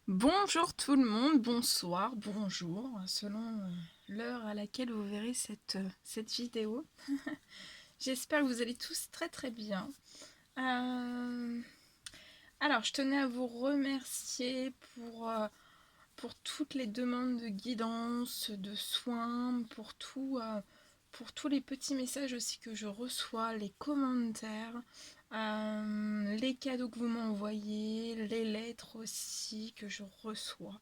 Bonjour tout le monde, bonsoir, bonjour, selon l'heure à laquelle vous verrez cette vidéo. J'espère que vous allez tous très très bien. Alors, je tenais à vous remercier pour toutes les demandes de guidance, de soins, pour tous les petits messages aussi que je reçois, les commentaires, les cadeaux que vous m'envoyez, les lettres aussi que je reçois.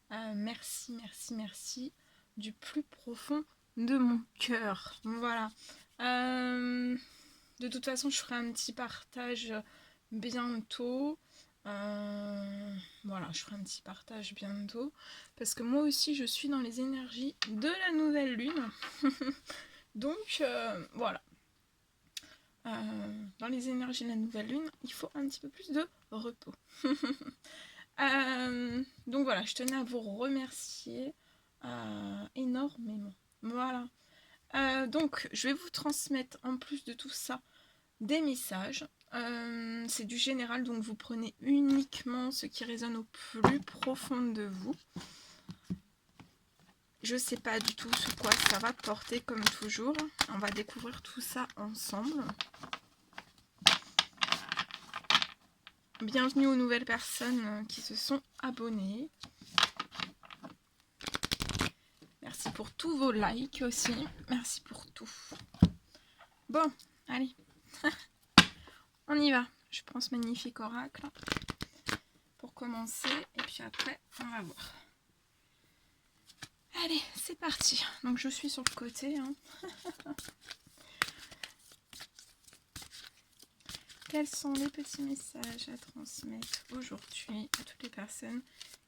Merci, merci, merci du plus profond de mon cœur. Voilà. De toute façon, je ferai un petit partage bientôt. Voilà, je ferai un petit partage bientôt. Parce que moi aussi, je suis dans les énergies de la nouvelle lune. Donc, voilà. Dans les énergies de la nouvelle lune, il faut un petit peu plus de repos. Donc voilà, je tenais à vous remercier énormément. Voilà. Donc, je vais vous transmettre en plus de tout ça des messages. C'est du général, donc vous prenez uniquement ce qui résonne au plus profond de vous. Je sais pas du tout sur quoi ça va porter, comme toujours. On va découvrir tout ça ensemble. Bienvenue aux nouvelles personnes qui se sont abonnées. Merci pour tous vos likes aussi. Merci pour tout. Bon, allez. On y va. Je prends ce magnifique oracle pour commencer. Et puis après, on va voir. Allez, c'est parti. Donc je suis sur le côté. Quels sont les petits messages à transmettre aujourd'hui à toutes les personnes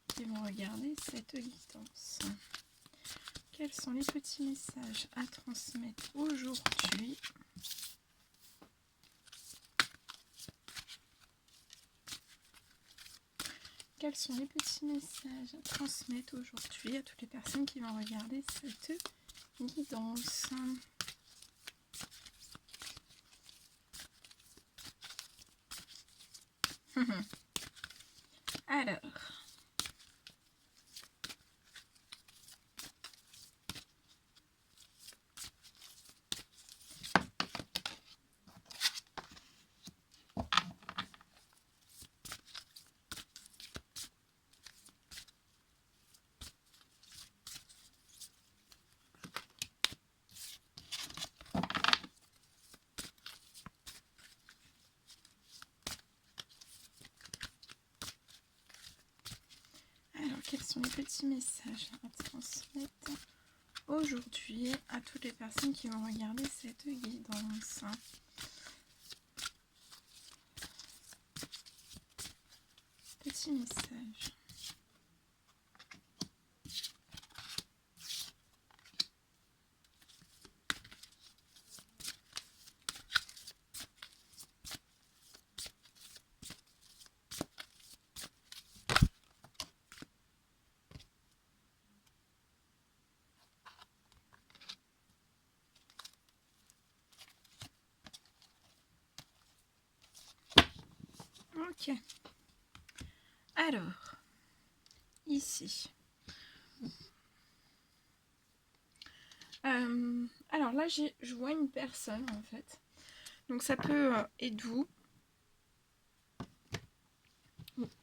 qui vont regarder cette guidance? Quels sont les petits messages à transmettre aujourd'hui? Quels sont les petits messages à transmettre aujourd'hui à toutes les personnes qui vont regarder cette guidance? Alors, quels sont les petits messages à transmettre aujourd'hui à toutes les personnes qui vont regarder cette guidance? Petit message. Ok. Alors, ici. Alors là, je vois une personne en fait. Donc ça peut être vous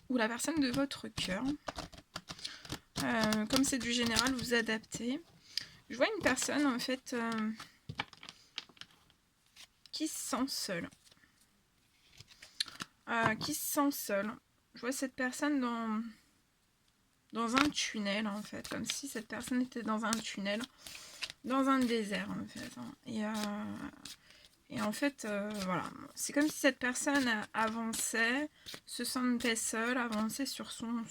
ou la personne de votre cœur. Comme c'est du général, vous adaptez. Je vois une personne en fait qui se sent seule. Je vois cette personne dans un tunnel en fait, comme si cette personne était dans un tunnel, dans un désert en fait. Et en fait, voilà, c'est comme si cette personne avançait, se sentait seule, avançait sur son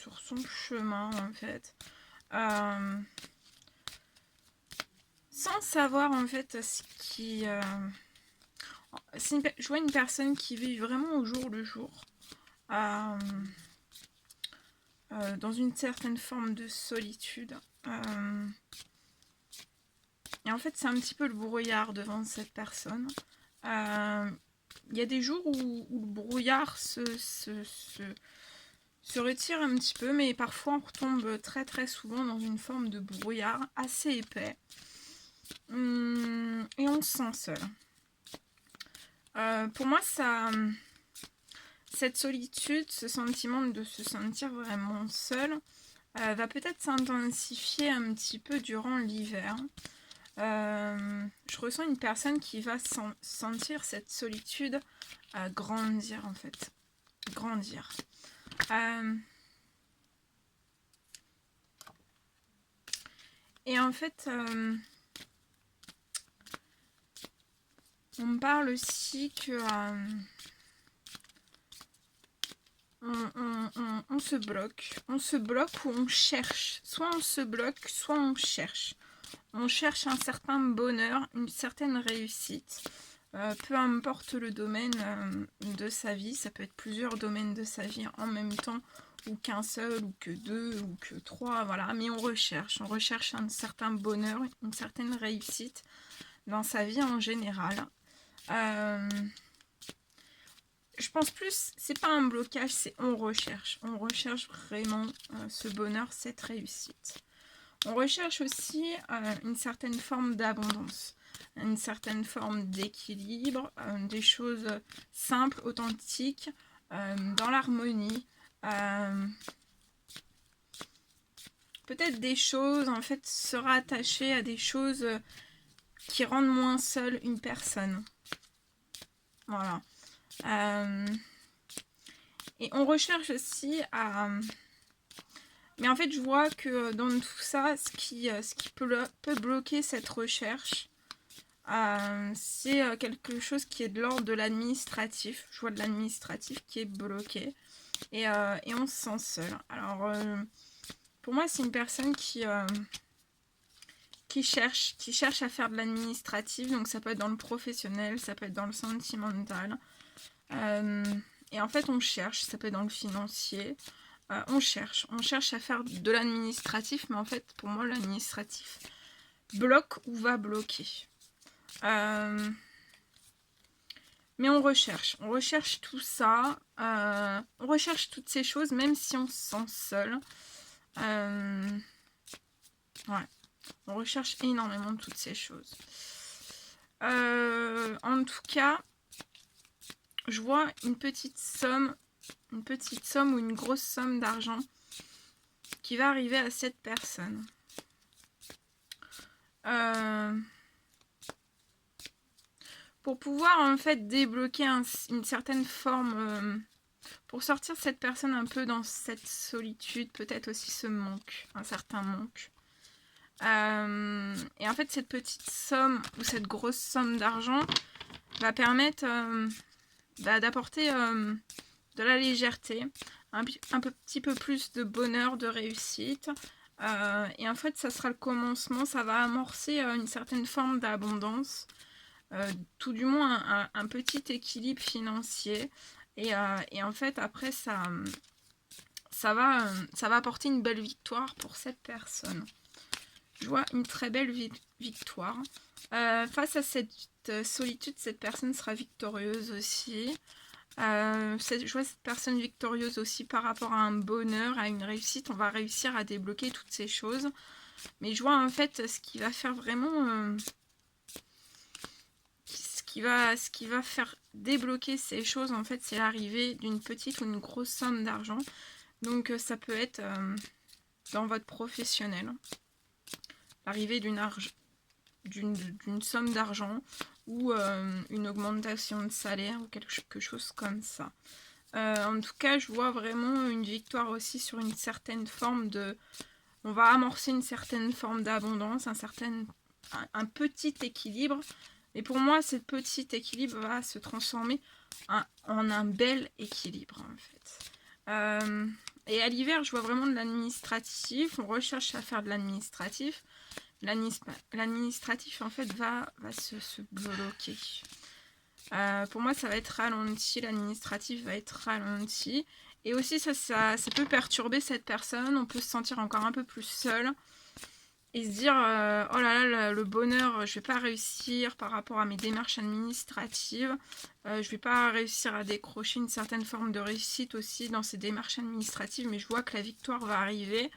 chemin en fait. Sans savoir en fait ce qui... je vois une personne qui vit vraiment au jour le jour. Dans une certaine forme de solitude. Et en fait, c'est un petit peu le brouillard devant cette personne. Il y a des jours où le brouillard se retire un petit peu, mais parfois on retombe très très souvent dans une forme de brouillard assez épais. Et on se sent seul. Pour moi, cette solitude, ce sentiment de se sentir vraiment seul, va peut-être s'intensifier un petit peu durant l'hiver. Je ressens une personne qui va sentir cette solitude grandir en fait. Grandir. Et en fait, on me parle aussi que on se bloque. On se bloque ou on cherche. Soit on se bloque, soit on cherche. On cherche un certain bonheur, une certaine réussite. Peu importe le domaine de sa vie, ça peut être plusieurs domaines de sa vie en même temps, ou qu'un seul, ou que deux, ou que trois, voilà. Mais on recherche un certain bonheur, une certaine réussite dans sa vie en général. Je pense plus, c'est pas un blocage, c'est on recherche vraiment ce bonheur, cette réussite. On recherche aussi une certaine forme d'abondance, une certaine forme d'équilibre, des choses simples, authentiques, dans l'harmonie. Peut-être des choses, en fait, se rattacher à des choses qui rendent moins seule une personne. Voilà. Et on recherche aussi à... Mais en fait, je vois que dans tout ça, ce qui peut bloquer cette recherche, c'est quelque chose qui est de l'ordre de l'administratif. Je vois de l'administratif qui est bloqué. Et on se sent seul. Alors, pour moi, c'est une personne qui cherche à faire de l'administratif. Donc, ça peut être dans le professionnel, ça peut être dans le sentimental. Et en fait, on cherche. Ça peut être dans le financier. On cherche à faire de l'administratif, mais en fait, pour moi, l'administratif bloque ou va bloquer. Mais on recherche tout ça, on recherche toutes ces choses, même si on se sent seul. Ouais, on recherche énormément toutes ces choses. En tout cas, je vois une petite somme ou une grosse somme d'argent qui va arriver à cette personne. Pour pouvoir en fait débloquer une certaine forme, pour sortir cette personne un peu dans cette solitude, peut-être aussi ce manque, un certain manque. Et en fait cette petite somme ou cette grosse somme d'argent va permettre d'apporter de la légèreté, un petit peu plus de bonheur, de réussite. Et en fait, ça sera le commencement, ça va amorcer une certaine forme d'abondance, tout du moins un petit équilibre financier. Et en fait, après, ça va apporter une belle victoire pour cette personne. Je vois une très belle victoire. Face à cette solitude, cette personne sera victorieuse aussi. Je vois cette personne victorieuse aussi par rapport à un bonheur, à une réussite. On va réussir à débloquer toutes ces choses. Mais je vois en fait ce qui va faire vraiment... ce qui va faire débloquer ces choses, en fait, c'est l'arrivée d'une petite ou une grosse somme d'argent. Donc ça peut être dans votre professionnel. L'arrivée d'une somme d'argent ou une augmentation de salaire ou quelque chose comme ça. En tout cas, je vois vraiment une victoire aussi sur une certaine forme de... On va amorcer une certaine forme d'abondance, un petit équilibre. Et pour moi, ce petit équilibre va se transformer en un bel équilibre, en fait. Et à l'hiver, je vois vraiment de l'administratif. On recherche à faire de l'administratif. L'administratif, en fait, va se bloquer. Pour moi, ça va être ralenti. L'administratif va être ralenti. Et aussi, ça peut perturber cette personne. On peut se sentir encore un peu plus seul. et se dire oh là là, le bonheur, je vais pas réussir par rapport à mes démarches administratives, je vais pas réussir à décrocher une certaine forme de réussite aussi dans ces démarches administratives, mais je vois que la victoire va arriver.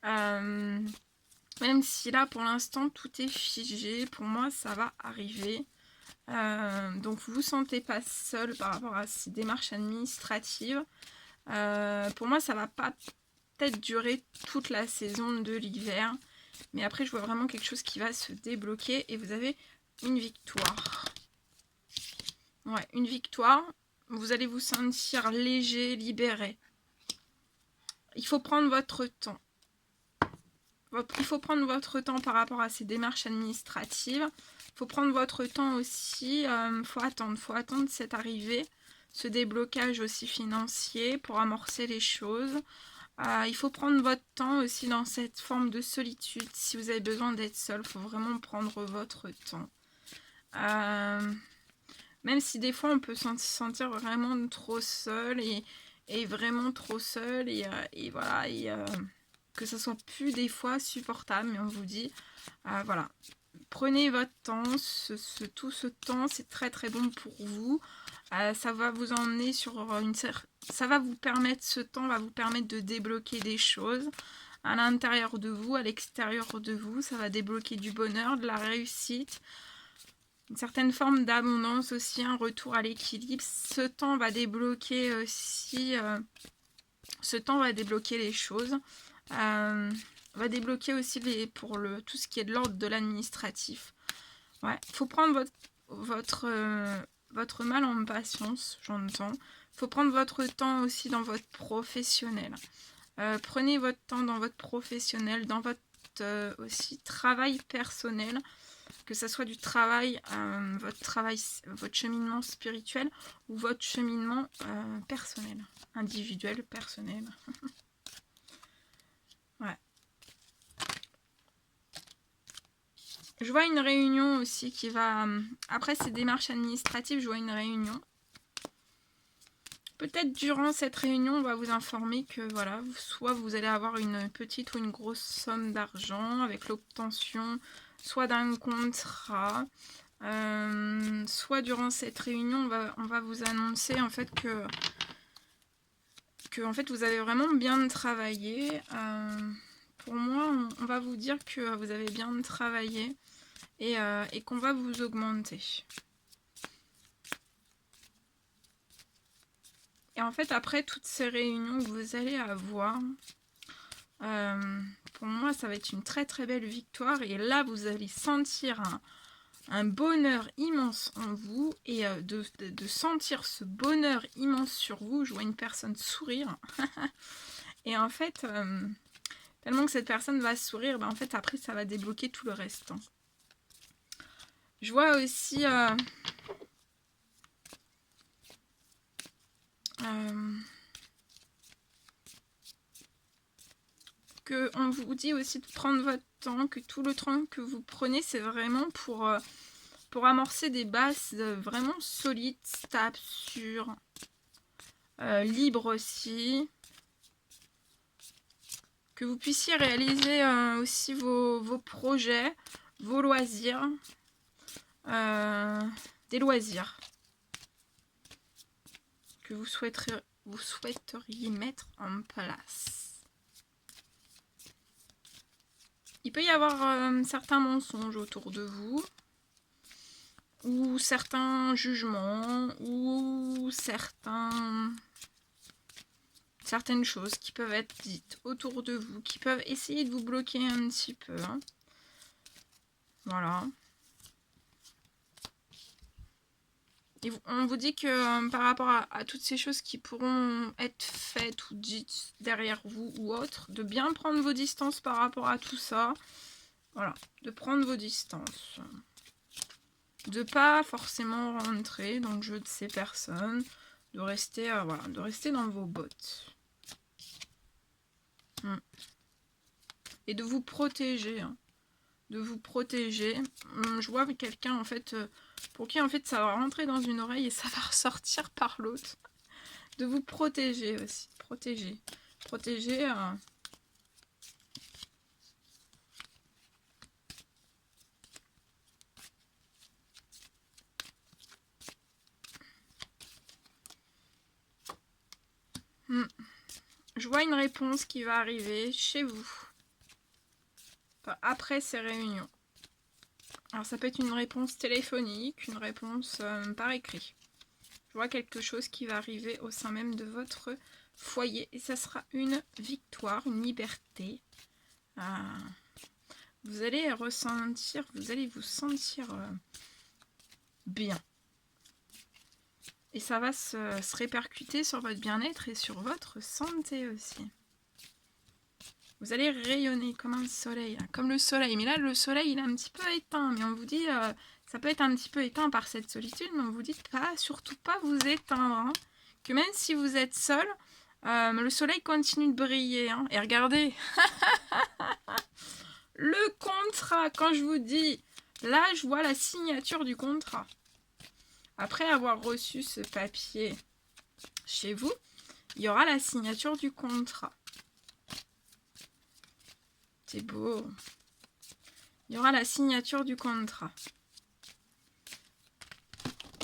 Même si là pour l'instant tout est figé, pour moi ça va arriver. Donc vous vous sentez pas seul par rapport à ces démarches administratives. Pour moi ça va pas peut-être durer toute la saison de l'hiver, mais après je vois vraiment quelque chose qui va se débloquer et vous avez une victoire. Ouais, une victoire. Vous allez vous sentir léger, libéré. Il faut prendre votre temps. Il faut prendre votre temps par rapport à ces démarches administratives. Il faut prendre votre temps aussi. Il faut attendre cette arrivée, ce déblocage aussi financier pour amorcer les choses. Il faut prendre votre temps aussi dans cette forme de solitude. Si vous avez besoin d'être seul, il faut vraiment prendre votre temps. Même si des fois on peut se sentir vraiment trop seul et vraiment trop seul et voilà, que ça soit plus des fois supportable, mais on vous dit voilà, prenez votre temps, tout ce temps c'est très très bon pour vous. Ça va vous emmener sur ça va vous permettre, ce temps va vous permettre de débloquer des choses à l'intérieur de vous, à l'extérieur de vous. Ça va débloquer du bonheur, de la réussite, une certaine forme d'abondance aussi, un retour à l'équilibre. Ce temps va débloquer aussi, ce temps va débloquer les choses, va débloquer aussi pour tout ce qui est de l'ordre de l'administratif. Ouais, faut prendre votre mal en patience, j'entends. Faut prendre votre temps aussi dans votre professionnel. Prenez votre temps dans votre professionnel, dans votre aussi travail personnel, que ce soit du travail, votre cheminement spirituel ou votre cheminement personnel, individuel, personnel. Ouais. Je vois une réunion aussi qui va... Après ces démarches administratives, je vois une réunion. Peut-être durant cette réunion, on va vous informer que voilà, soit vous allez avoir une petite ou une grosse somme d'argent avec l'obtention soit d'un contrat, soit durant cette réunion, on va vous annoncer en fait que en fait vous avez vraiment bien travaillé. Pour moi, on va vous dire que vous avez bien travaillé et qu'on va vous augmenter. Et en fait, après toutes ces réunions que vous allez avoir, pour moi, ça va être une très très belle victoire. Et là, vous allez sentir un bonheur immense en vous. Et de sentir ce bonheur immense sur vous, je vois une personne sourire. Et en fait, tellement que cette personne va sourire, en fait, après, ça va débloquer tout le reste. Je vois aussi... que on vous dit aussi de prendre votre temps, que tout le temps que vous prenez, c'est vraiment pour amorcer des bases vraiment solides, stables, sûres, libres aussi. Que vous puissiez réaliser aussi vos projets, vos loisirs, des loisirs que vous souhaiteriez mettre en place. Il peut y avoir certains mensonges autour de vous, ou certains jugements, ou certaines choses qui peuvent être dites autour de vous, qui peuvent essayer de vous bloquer un petit peu. Hein. Voilà. Et on vous dit que par rapport à toutes ces choses qui pourront être faites ou dites derrière vous ou autres, de bien prendre vos distances par rapport à tout ça. Voilà, de prendre vos distances. De pas forcément rentrer dans le jeu de ces personnes, de rester, voilà, de rester dans vos bottes. Et de vous protéger. Hein. De vous protéger. Je vois quelqu'un en fait... pour qui en fait ça va rentrer dans une oreille et ça va ressortir par l'autre. De vous protéger aussi. Protéger. Je vois une réponse qui va arriver chez vous. Enfin, après ces réunions. Alors ça peut être une réponse téléphonique, une réponse par écrit. Je vois quelque chose qui va arriver au sein même de votre foyer. Et ça sera une victoire, une liberté. Vous allez ressentir, vous allez vous sentir bien. Et ça va se répercuter sur votre bien-être et sur votre santé aussi. Vous allez rayonner comme un soleil, comme le soleil. Mais là, le soleil, il est un petit peu éteint. Mais on vous dit, ça peut être un petit peu éteint par cette solitude, mais on vous dit pas, surtout pas vous éteindre. Hein. Que même si vous êtes seul, le soleil continue de briller. Hein. Et regardez, le contrat, quand je vous dis, là, je vois la signature du contrat. Après avoir reçu ce papier chez vous, il y aura la signature du contrat. C'est beau. Il y aura la signature du contrat.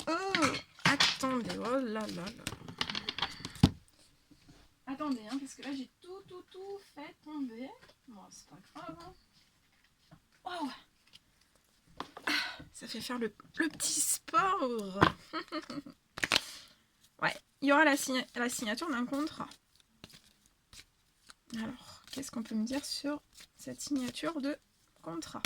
Oh, attendez, oh là là là. Attendez, hein, parce que là j'ai tout fait tomber. Bon, c'est pas grave. Hein. Wow. Ça fait faire le petit sport. Ouais, il y aura la signature d'un contrat. Alors, qu'est-ce qu'on peut me dire sur cette signature de contrat?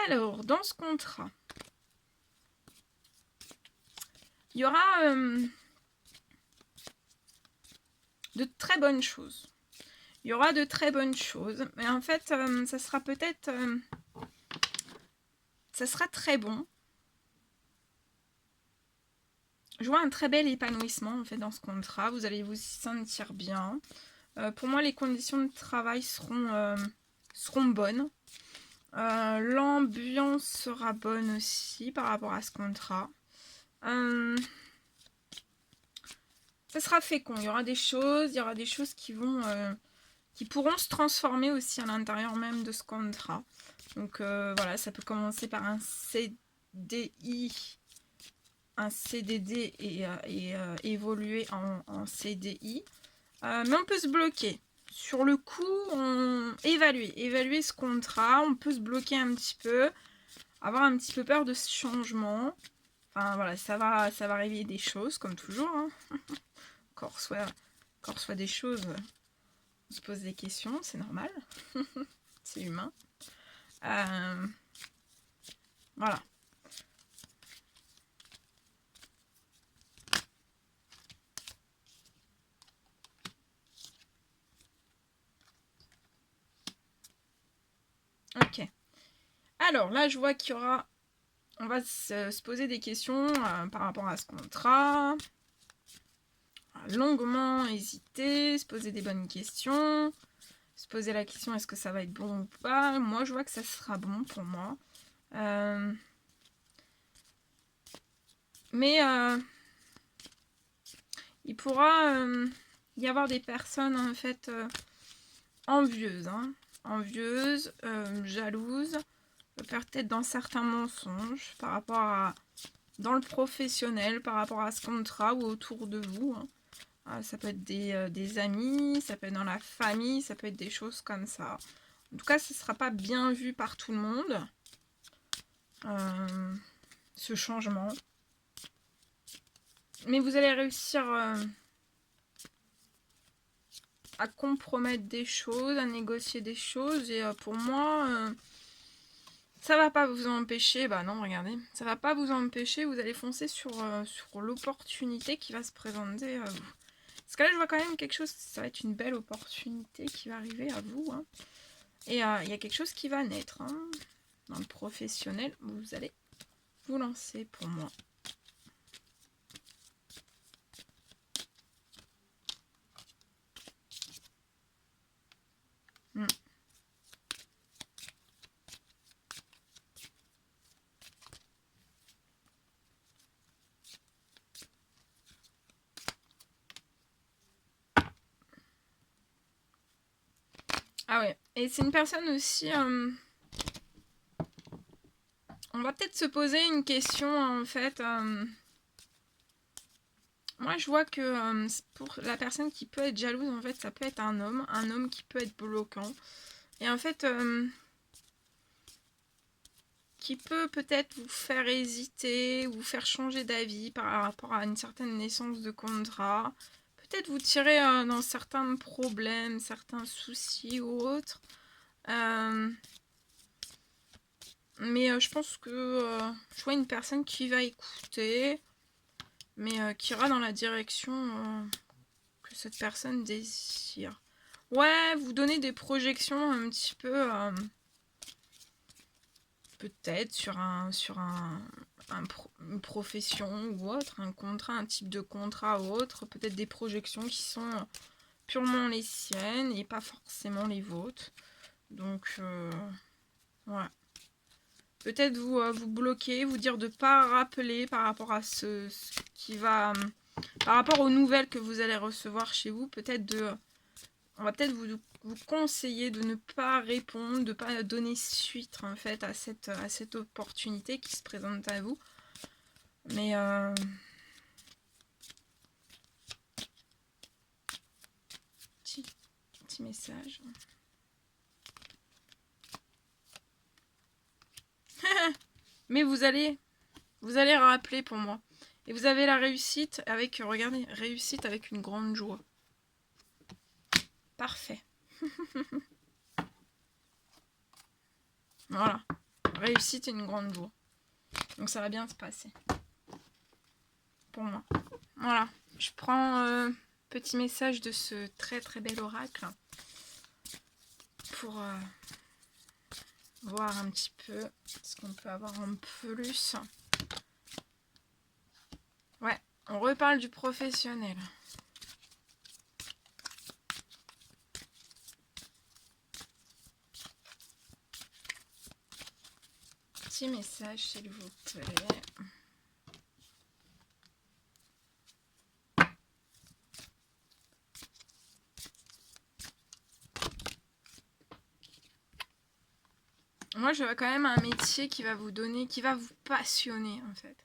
Alors, dans ce contrat, il y aura de très bonnes choses. Il y aura de très bonnes choses. Mais en fait, ça sera peut-être... ça sera très bon. Je vois un très bel épanouissement en fait dans ce contrat. Vous allez vous sentir bien. Pour moi, les conditions de travail seront bonnes. L'ambiance sera bonne aussi par rapport à ce contrat. Ça sera fécond. Il y aura des choses qui vont, qui pourront se transformer aussi à l'intérieur même de ce contrat. Donc voilà, ça peut commencer par un CDI, un CDD et évoluer en CDI. Mais on peut se bloquer. Sur le coup, on évaluer ce contrat, on peut se bloquer un petit peu, avoir un petit peu peur de ce changement. Enfin voilà, ça va réveiller des choses comme toujours. Hein. Quand on reçoit des choses, on se pose des questions, c'est normal. C'est humain. Voilà. Ok. Alors là, je vois qu'il y aura... On va se poser des questions par rapport à ce contrat. Longuement hésiter, se poser des bonnes questions. Se poser la question, est-ce que ça va être bon ou pas? Moi, je vois que ça sera bon pour moi. Mais il pourra y avoir des personnes en fait envieuses. Hein. Envieuses, jalouses. Peut-être dans certains mensonges par rapport à... dans le professionnel, par rapport à ce contrat ou autour de vous. Hein. Ça peut être des amis, ça peut être dans la famille, ça peut être des choses comme ça. En tout cas, ce ne sera pas bien vu par tout le monde, ce changement. Mais vous allez réussir à compromettre des choses, à négocier des choses. Et pour moi, ça va pas vous empêcher. Bah non, regardez. Ça va pas vous empêcher. Vous allez foncer sur l'opportunité qui va se présenter à vous. Parce que là, je vois quand même quelque chose. Ça va être une belle opportunité qui va arriver à vous. Hein. Et il y a quelque chose qui va naître. Hein. Dans le professionnel, vous allez vous lancer pour moi. Ah ouais, et c'est une personne aussi, on va peut-être se poser une question en fait. Moi je vois que pour la personne qui peut être jalouse, en fait ça peut être un homme qui peut être bloquant. Et en fait, qui peut peut-être vous faire hésiter, vous faire changer d'avis par rapport à une certaine naissance de contrat. Peut-être vous tirer dans certains problèmes, certains soucis ou autres. Mais je pense que je vois une personne qui va écouter, mais qui ira dans la direction que cette personne désire. Ouais, vous donnez des projections un petit peu, peut-être une profession ou autre, un contrat, un type de contrat ou autre, peut-être des projections qui sont purement les siennes et pas forcément les vôtres. Donc, ouais. Peut-être vous bloquer, vous dire de ne pas rappeler par rapport à ce qui va... par rapport aux nouvelles que vous allez recevoir chez vous, on va peut-être vous conseiller de ne pas répondre, de ne pas donner suite en fait à cette opportunité qui se présente à vous. Mais petit message. Mais vous allez rappeler pour moi. Et vous avez la réussite avec, regardez, réussite avec une grande joie. Parfait. Voilà. Réussite et une grande joie. Donc ça va bien se passer. Pour moi. Voilà. Je prends petit message de ce très très bel oracle. Pour voir un petit peu ce qu'on peut avoir en plus. Ouais. On reparle du professionnel. Petit message s'il vous plaît. Moi, je vois quand même un métier qui va vous donner, qui va vous passionner, en fait.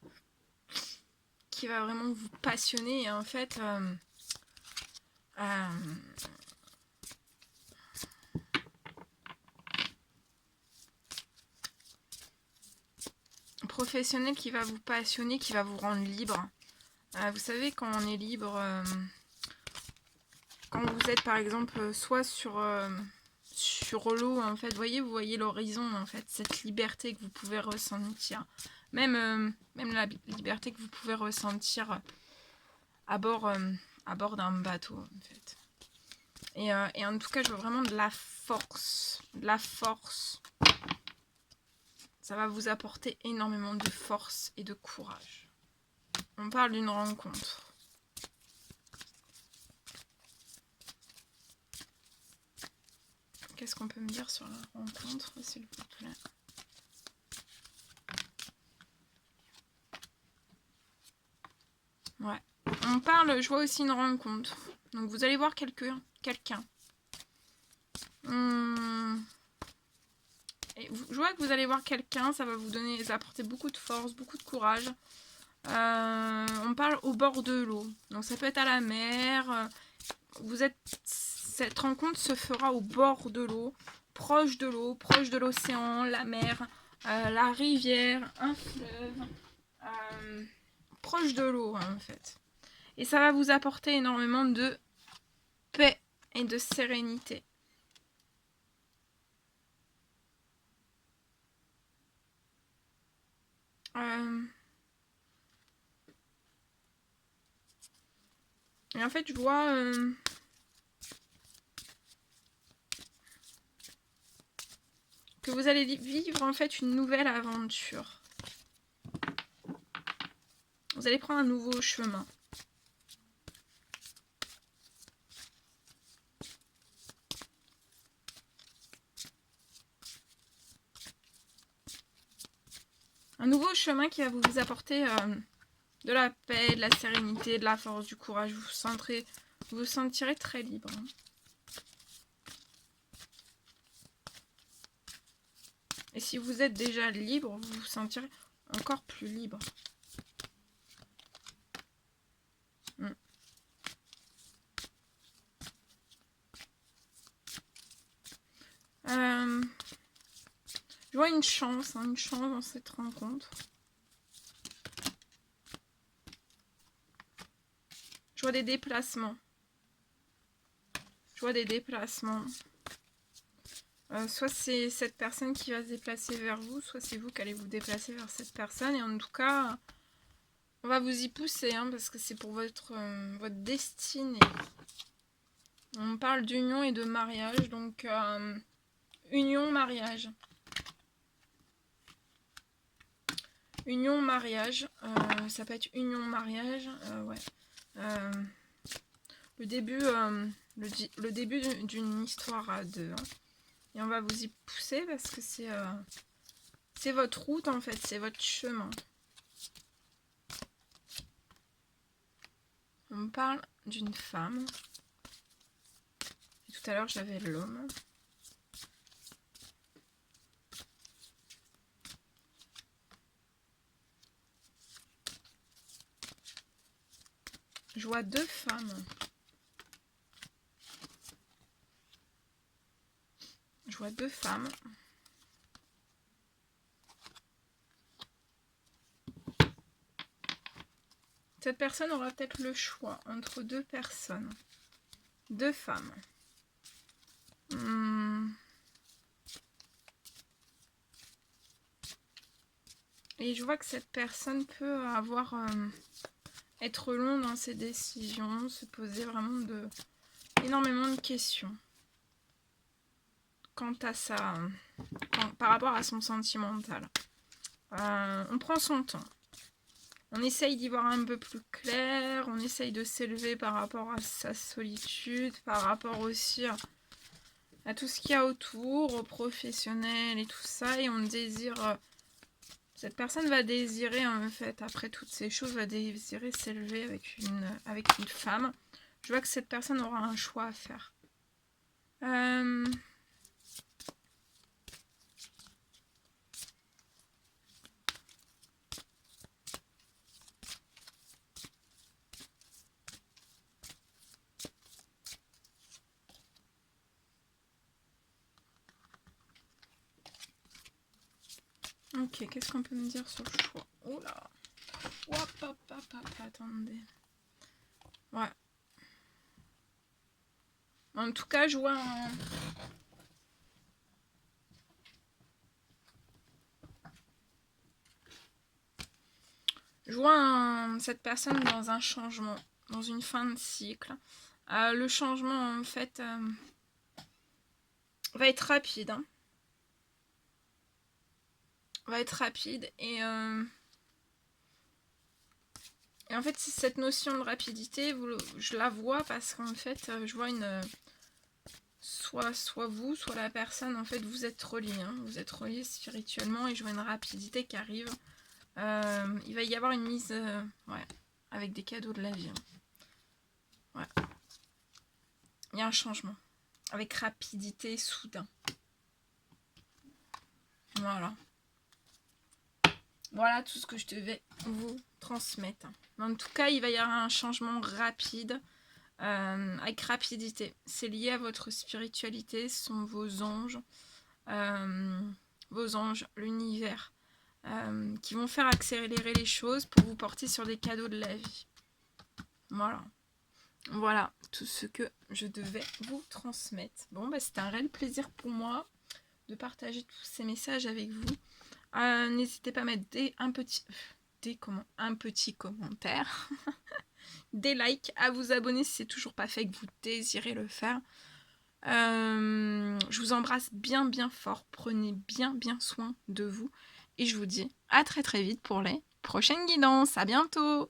Qui va vraiment vous passionner. Et en fait, professionnel qui va vous passionner, qui va vous rendre libre. Vous savez, quand on est libre, quand vous êtes par exemple soit sur l'eau, en fait, vous voyez l'horizon, en fait, cette liberté que vous pouvez ressentir. Même la liberté que vous pouvez ressentir à bord d'un bateau, en fait. Et en tout cas, je veux vraiment de la force. De la force. Ça va vous apporter énormément de force et de courage. On parle d'une rencontre. Qu'est-ce qu'on peut me dire sur la rencontre, s'il vous plaît? Ouais. On parle, je vois aussi une rencontre. Donc vous allez voir quelqu'un. Et je vois que vous allez voir quelqu'un, ça va vous apporter beaucoup de force, beaucoup de courage. On parle au bord de l'eau. Donc ça peut être à la mer. Cette rencontre se fera au bord de l'eau, proche de l'océan, la mer, la rivière, un fleuve, proche de l'eau en fait. Et ça va vous apporter énormément de paix et de sérénité. Et en fait, je vois que vous allez vivre en fait une nouvelle aventure. Vous allez prendre un nouveau chemin. Un nouveau chemin qui va vous apporter de la paix, de la sérénité, de la force, du courage. Vous vous sentirez très libre. Et si vous êtes déjà libre, vous vous sentirez encore plus libre. Je vois une chance dans cette rencontre. Je vois des déplacements. Soit c'est cette personne qui va se déplacer vers vous, soit c'est vous qui allez vous déplacer vers cette personne. Et en tout cas, on va vous y pousser, hein, parce que c'est pour votre destinée. On parle d'union et de mariage, donc union, mariage. Union, mariage, ça peut être union, mariage, ouais. Le début d'une histoire à deux. Hein. Et on va vous y pousser parce que c'est votre route en fait, c'est votre chemin. On me parle d'une femme. Et tout à l'heure j'avais l'homme. Je vois deux femmes. Je vois deux femmes. Cette personne aura peut-être le choix entre deux personnes. Deux femmes. Et je vois que cette personne peut avoir... être long dans ses décisions, se poser vraiment énormément de questions. Quant à ça, par rapport à son sentimental. On prend son temps. On essaye d'y voir un peu plus clair, on essaye de s'élever par rapport à sa solitude, par rapport aussi à tout ce qu'il y a autour, aux professionnels et tout ça, et on désire... Cette personne va désirer, en fait, après toutes ces choses, va désirer s'élever avec une femme. Je vois que cette personne aura un choix à faire. Ok, qu'est-ce qu'on peut me dire sur le choix? Oh là! Hop, attendez. Ouais. En tout cas, je vois un... Je vois cette personne dans un changement, dans une fin de cycle. Le changement, en fait, va être rapide. Hein. Va être rapide et en fait, cette notion de rapidité, je la vois parce qu'en fait, je vois soit vous, soit la personne, en fait, vous êtes reliés. Hein, vous êtes reliés spirituellement et je vois une rapidité qui arrive. Il va y avoir une mise, ouais, avec des cadeaux de la vie. Hein. Ouais. Il y a un changement. Avec rapidité, soudain. Voilà. Voilà tout ce que je devais vous transmettre. En tout cas, il va y avoir un changement rapide, avec rapidité. C'est lié à votre spiritualité, ce sont vos anges, l'univers, qui vont faire accélérer les choses pour vous porter sur des cadeaux de la vie. Voilà. Voilà tout ce que je devais vous transmettre. Bon, bah, c'était un réel plaisir pour moi de partager tous ces messages avec vous. N'hésitez pas à mettre un petit commentaire, des likes, à vous abonner si c'est toujours pas fait et que vous désirez le faire. Je vous embrasse bien fort. Prenez bien soin de vous. Et je vous dis à très vite pour les prochaines guidances. À bientôt!